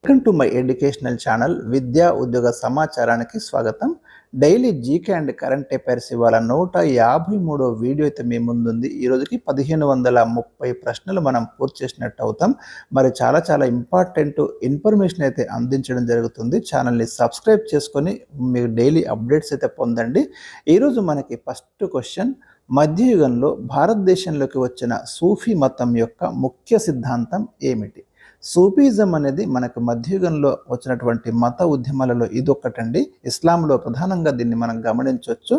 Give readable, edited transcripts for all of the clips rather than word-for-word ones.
Welcome to my educational channel విద్యా ఉద్యోగ సమాచారానికి స్వాగతం. Daily GK and current affairs ఇవాళ 153వ వీడియో అయితే మీ ముందుంది. ఈ రోజుకి 1530 ప్రశ్నలు మనం పూర్తి చేసినట్టు అవుతాం. మరి చాలా ఇంపార్టెంట్ ఇన్ఫర్మేషన్ అయితే అందించడం జరుగుతుంది. ఛానల్ని సబ్స్క్రైబ్ చేసుకొని మీరు డైలీ అప్డేట్స్ అయితే పొందండి. ఈరోజు మనకి ఫస్ట్ క్వశ్చన్, మధ్యయుగంలో భారతదేశంలోకి వచ్చిన సూఫీ మతం యొక్క ముఖ్య సిద్ధాంతం ఏమిటి? సూఫీజం అనేది మనకు మధ్యయుగంలో వచ్చినటువంటి మత ఉద్యమాలలో ఇదొక్కటండి. ఇస్లాంలో ప్రధానంగా దీన్ని మనం గమనించవచ్చు.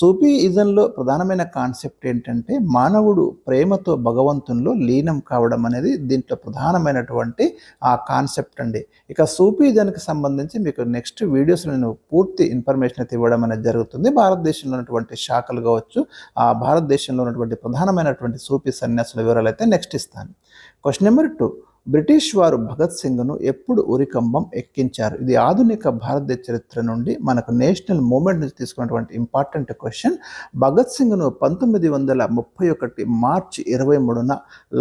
సూఫీయిజంలో ప్రధానమైన కాన్సెప్ట్ ఏంటంటే మానవుడు ప్రేమతో భగవంతునిలో లీనం కావడం అనేది దీంట్లో ప్రధానమైనటువంటి ఆ కాన్సెప్ట్ అండి. ఇక సూఫీజానికి సంబంధించి మీకు నెక్స్ట్ వీడియోస్లో నేను పూర్తి ఇన్ఫర్మేషన్ అయితే ఇవ్వడం అనేది జరుగుతుంది. భారతదేశంలో ఉన్నటువంటి శాఖలు కావచ్చు, ఆ భారతదేశంలో ఉన్నటువంటి ప్రధానమైనటువంటి సూఫీ సన్యాసుల వివరాలు అయితే నెక్స్ట్ ఇస్తాను. క్వశ్చన్ నెంబర్ 2, బ్రిటిష్ వారు భగత్ సింగ్ను ఎప్పుడు ఉరికంబం ఎక్కించారు? ఇది ఆధునిక భారతదేశ చరిత్ర నుండి మనకు నేషనల్ మూవ్మెంట్ నుంచి తీసుకున్నటువంటి ఇంపార్టెంట్ క్వశ్చన్. భగత్ సింగ్ను 1931 మార్చి 23న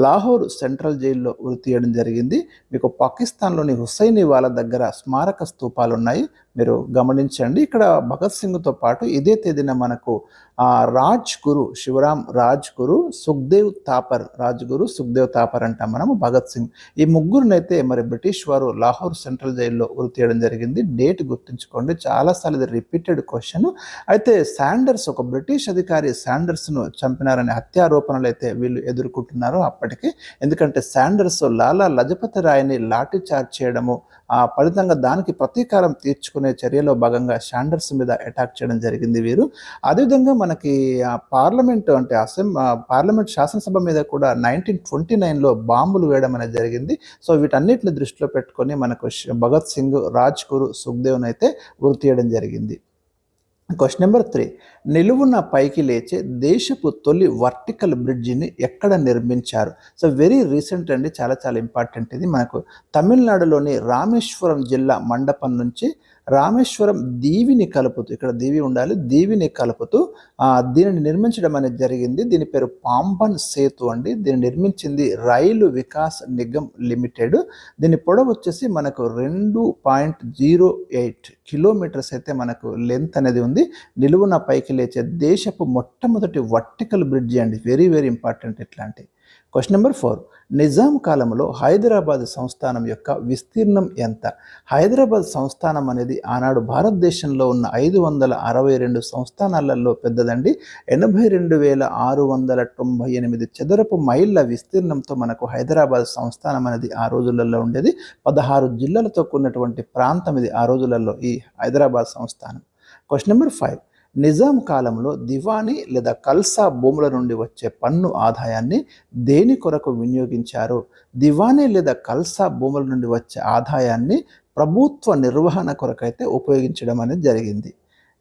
లాహోర్ సెంట్రల్ జైల్లో ఉరి తీయడం జరిగింది. మీకు పాకిస్తాన్లోని హుసైన్ వాళ్ళ దగ్గర స్మారక స్తూపాలు ఉన్నాయి, మీరు గమనించండి. ఇక్కడ భగత్ సింగ్తో పాటు ఇదే తేదీన మనకు రాజ్ గురు, శివరాం రాజ్ గురు, సుఖ్దేవ్ తాపర్ అంటాం మనము భగత్ సింగ్. ఈ ముగ్గురునైతే మరి బ్రిటిష్ వారు లాహోర్ సెంట్రల్ జైల్లో ఉరి తీయడం జరిగింది. డేట్ గుర్తుంచుకోండి, చాలాసార్లు ఇది రిపీటెడ్ క్వశ్చన్. అయితే శాండర్స్, ఒక బ్రిటిష్ అధికారి శాండర్స్ను చంపినారనే హత్యారోపణలు అయితే వీళ్ళు ఎదుర్కొంటున్నారు అప్పటికి. ఎందుకంటే శాండర్స్ లాలా లజపతి రాయ్ని లాఠీ చార్జ్ చేయడము, ఆ ఫలితంగా దానికి ప్రతీకారం తీర్చుకునే చర్యలో భాగంగా శాండర్స్ మీద అటాక్ చేయడం జరిగింది వీరు. అదేవిధంగా మనకి పార్లమెంట్ అంటే పార్లమెంట్ శాసనసభ మీద కూడా 1929లో బాంబులు వేయడం అనేది జరిగింది. సో వీటన్నిటిని దృష్టిలో పెట్టుకొని మనకు భగత్ సింగ్, రాజ్ గురు, సుఖ్దేవ్ని అయితే ఉరి తీయడం జరిగింది. క్వశ్చన్ నెంబర్ 3, నిలువున పైకి లేచే దేశపు తొలి వర్టికల్ బ్రిడ్జిని ఎక్కడ నిర్మించారు? సో వెరీ రీసెంట్ అండి, చాలా ఇంపార్టెంట్. ఇది మనకు తమిళనాడులోని రామేశ్వరం జిల్లా మండపం నుంచి రామేశ్వరం దీవిని కలుపుతూ, ఇక్కడ దీవి ఉండాలి, దీవిని కలుపుతూ దీనిని నిర్మించడం అనేది జరిగింది. దీని పేరు పాంబన్ సేతు అండి. దీన్ని నిర్మించింది రైలు వికాస్ నిగమ్ లిమిటెడ్. దీని పొడవు వచ్చేసి మనకు 2.08 కిలోమీటర్స్ అయితే మనకు లెంత్ అనేది ఉంది. నిలువున పైకి లేచే దేశపు మొట్టమొదటి వర్టికల్ బ్రిడ్జి అండి. వెరీ ఇంపార్టెంట్ ఇట్లాంటి. క్వశ్చన్ నెంబర్ 4, నిజాం కాలంలో హైదరాబాద్ సంస్థానం యొక్క విస్తీర్ణం ఎంత? హైదరాబాద్ సంస్థానం అనేది ఆనాడు భారతదేశంలో ఉన్న 562 సంస్థానాలలో పెద్దదండి. 82,698 చదరపు మైళ్ళ విస్తీర్ణంతో మనకు హైదరాబాద్ సంస్థానం అనేది ఆ రోజులలో ఉండేది. 16 జిల్లాలతో కూడినటువంటి ప్రాంతం ఇది ఆ రోజులలో ఈ హైదరాబాద్ సంస్థానం. క్వశ్చన్ నెంబర్ 5, నిజాం కాలంలో దివానీ లేదా కల్సా భూముల నుండి వచ్చే పన్ను ఆదాయాన్ని దేని కొరకు వినియోగించారు? దివానీ లేదా కల్సా భూముల నుండి వచ్చే ఆదాయాన్ని ప్రభుత్వ నిర్వహణ కొరకైతే ఉపయోగించడం అనేది జరిగింది.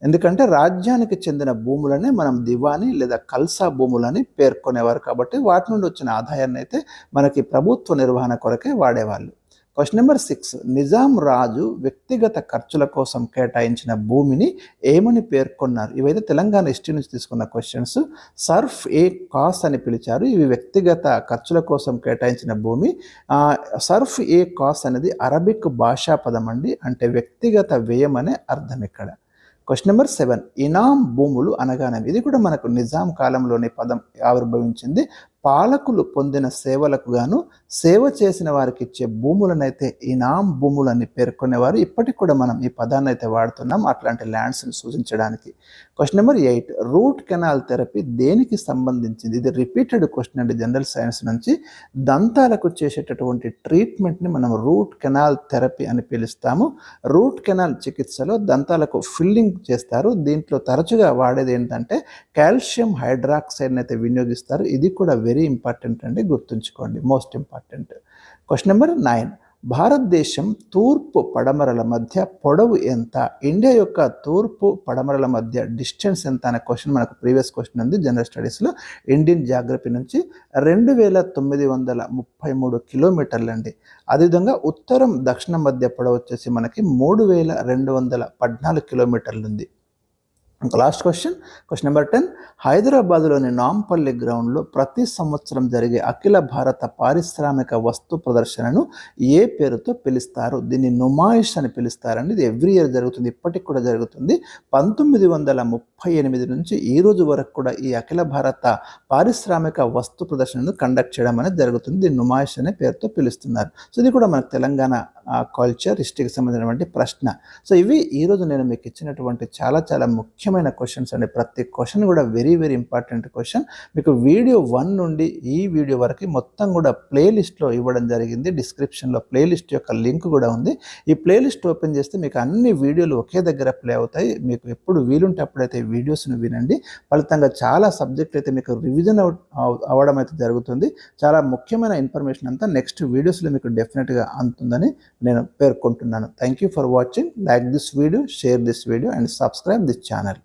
ఎందుకంటే రాజ్యానికి చెందిన భూములనే మనం దివానీ లేదా కల్సా భూములని పేర్కొనేవారు, కాబట్టి వాటి నుండి వచ్చిన ఆదాయాన్ని అయితే మనకి ప్రభుత్వ నిర్వహణ కొరకే వాడేవాళ్ళు. క్వశ్చన్ నెంబర్ 6, నిజాం రాజు వ్యక్తిగత ఖర్చుల కోసం కేటాయించిన భూమిని ఏమని పేర్కొన్నారు? ఇవైతే తెలంగాణ హిస్టరీ నుంచి తీసుకున్న క్వశ్చన్స్. సర్ఫ్ ఏ కాస్ అని పిలిచారు. ఇవి వ్యక్తిగత ఖర్చుల కోసం కేటాయించిన భూమి. సర్ఫ్ ఏ కాస్ అనేది అరబిక్ భాషా పదం అండి, అంటే వ్యక్తిగత వ్యయం అనే అర్థం ఇక్కడ. క్వశ్చన్ నెంబర్ 7, ఇనాం భూములు అనగానేమి? ఇది కూడా మనకు నిజాం కాలంలోని పదం ఆవిర్భవించింది. పాలకులు పొందిన సేవలకు గాను సేవ చేసిన వారికి ఇచ్చే భూములనైతే ఇనాం భూములని పేర్కొనేవారు. ఇప్పటికి కూడా మనం ఈ పదాన్ని అయితే వాడుతున్నాం అట్లాంటి ల్యాండ్స్ని సూచించడానికి. Question number 8, root canal therapy దేనికి సంబంధించింది? ఇది రిపీటెడ్ క్వశ్చన్ అండి జనరల్ సైన్స్ నుంచి. దంతాలకు చేసేటటువంటి ట్రీట్మెంట్ని మనం రూట్ కెనాల్ థెరపీ అని పిలుస్తాము. రూట్ కెనాల్ చికిత్సలో దంతాలకు ఫిల్లింగ్ చేస్తారు. దీంట్లో తరచుగా వాడేది ఏంటంటే కాల్షియం హైడ్రాక్సైడ్ని అయితే వినియోగిస్తారు. ఇది కూడా వెరీ ఇంపార్టెంట్ అండి, గుర్తుంచుకోండి, మోస్ట్ ఇంపార్టెంట్. క్వశ్చన్ నెంబర్ 9, భారతదేశం తూర్పు పడమరల మధ్య పొడవు ఎంత? ఇండియా యొక్క తూర్పు పడమరల మధ్య డిస్టెన్స్ ఎంత అనే క్వశ్చన్ మనకు ప్రీవియస్ క్వశ్చన్ ఉంది జనరల్ స్టడీస్లో ఇండియన్ జాగ్రఫీ నుంచి. 2,933 కిలోమీటర్లు అండి. అదేవిధంగా ఉత్తరం దక్షిణ మధ్య పొడవు వచ్చేసి మనకి 3,214 కిలోమీటర్లు ఉంది. ఇంకా లాస్ట్ క్వశ్చన్ నెంబర్ 10. హైదరాబాద్లోని నాంపల్లి గ్రౌండ్లో ప్రతి సంవత్సరం జరిగే అఖిల భారత పారిశ్రామిక వస్తు ప్రదర్శనను ఏ పేరుతో పిలుస్తారు? దీన్ని నుమాయిష్ అని పిలుస్తారండి. ఇది ఎవ్రీ ఇయర్ జరుగుతుంది, ఇప్పటికి కూడా జరుగుతుంది. 1938 నుంచి ఈ రోజు వరకు కూడా ఈ అఖిల భారత పారిశ్రామిక వస్తు ప్రదర్శనను కండక్ట్ చేయడం అనేది జరుగుతుంది. దీన్ని నుమాయిష్ అనే పేరుతో పిలుస్తున్నారు. సో ఇది కూడా మనకు తెలంగాణ కల్చర్ హిస్టరీకి సంబంధించినటువంటి ప్రశ్న. సో ఇవి ఈరోజు నేను మీకు ఇచ్చినటువంటి చాలా చాలా ముఖ్యమైన క్వశ్చన్స్ అండి. ప్రతి క్వశ్చన్ కూడా వెరీ వెరీ ఇంపార్టెంట్ క్వశ్చన్. మీకు వీడియో 1 నుండి ఈ వీడియో వరకు మొత్తం కూడా ప్లేలిస్ట్లో ఇవ్వడం జరిగింది. డిస్క్రిప్షన్లో ప్లేలిస్ట్ యొక్క లింక్ కూడా ఉంది. ఈ ప్లేలిస్ట్ ఓపెన్ చేస్తే మీకు అన్ని వీడియోలు ఒకే దగ్గర ప్లే అవుతాయి. మీకు ఎప్పుడు వీలుంటే అప్పుడైతే వీడియోస్ను వినండి. ఫలితంగా చాలా సబ్జెక్టులు అయితే మీకు రివిజన్ అవ్వడం అయితే జరుగుతుంది. చాలా ముఖ్యమైన ఇన్ఫర్మేషన్ అంతా నెక్స్ట్ వీడియోస్లో మీకు డెఫినెట్గా అందుతుందని నేను పేర్కొంటున్నాను. Thank you for watching. Like this video, share this video and subscribe this channel.